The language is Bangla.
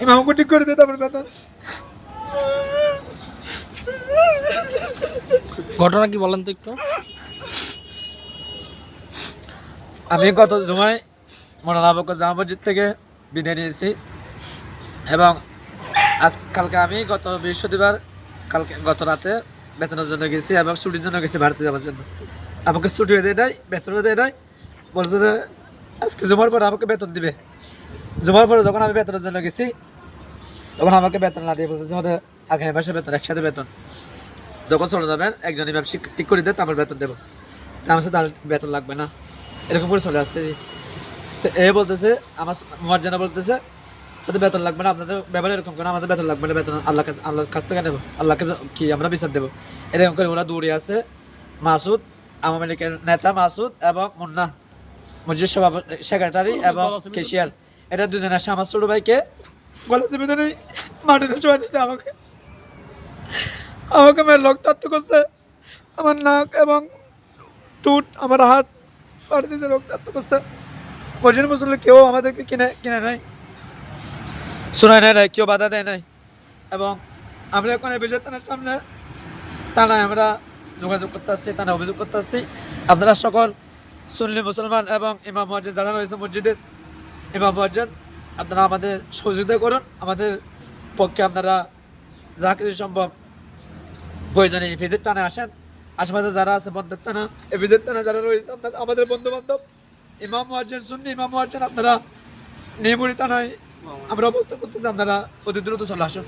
ইমামকে ঠিক করে দিতে আমার বেতন। ঘটনা কি বলেন তো একটু। আমি গত জুমায় মৌলানা বকর জামা মসজিদ থেকে বিদায় নিয়েছি এবং কালকে আমি গত বৃহস্পতিবার গত রাতে বেতনের জন্য গেছি এবং ছুটির জন্য গেছি ভারতে যাওয়ার জন্য। আমাকে ছুটিও দেয় নাই, বেতনও দেয় নাই। বলছে যে আজকে জুমার পরে আমাকে বেতন দিবে। জুমার পরে যখন আমি বেতনের জন্য গেছি তখন আমাকে বেতন না দিয়ে বলতেছে আমাদের আগামী মাসে বেতন, একসাথে বেতন। যখন চলে যাবেন একজন ইমাম ঠিক করে দেয়, তারপর বেতন দেবো। তা আমার সাথে বেতন লাগবে না, এরকম করে চলে আসতেছি। তো এ বলতেছে আমার মর্যাদা বলতেছে আপনাদের বেতন লাগবে না, আপনাদের ব্যাপারে এরকম করে আমাদের বেতন লাগবে না, বেতন আল্লাহর কাছ থেকে নেবো, আল্লাহকে কি আমরা বিচার দেবো। এরকম করে ওরা দৌড়ে আছে। মাসুদ, আওয়ামী লীগের নেতা মাসুদ এবং মুন্না মসজিদ সভাপতি, সেক্রেটারি এবং কেশিয়ার, এটা দুজন আসে আমার ছোট ভাইকে গলা চেপে ধরে মাটিতে চুয়া দিচ্ছে। আমাকে মেয়ের রক্তাক্ত করছে, আমার নাক এবং টুট, আমার হাত পাড়ে দিয়েছে, রক্তাক্ত করছে। মসজিদ মুসল্লি কেউ আমাদেরকে কিনে কিনে নেয়, শোনায় নেয়, কেউ বাধা দেয় নাই। এবং আমরা এখন অভিযোগ থানার সামনে থানায় আমরা যোগাযোগ করতে আসছি, থানায় অভিযোগ করতে আসছি। আপনারা সকল সুন্নি মুসলমান এবং ইমাম মুয়াজ্জিন যারা রয়েছে মসজিদের ইমাম মুয়াজ্জিন, আপনারা আমাদের সহযোগিতা করুন। আমাদের পক্ষে আপনারা যা কিছু সম্ভব প্রয়োজনে ভিজিট থানায় আসেন। আশেপাশে যারা আছে বন্ধের থানা, এই ভিজিট থানা যারা রয়েছে আমাদের বন্ধু বান্ধব ইমাম মুয়াজ্জিন, সুন্নি ইমাম মুয়াজ্জিন, আপনারা নিয়মুরি থানায় আমরা অবস্থা করতেছি, আপনারা অতি দ্রুত চলে আসুন।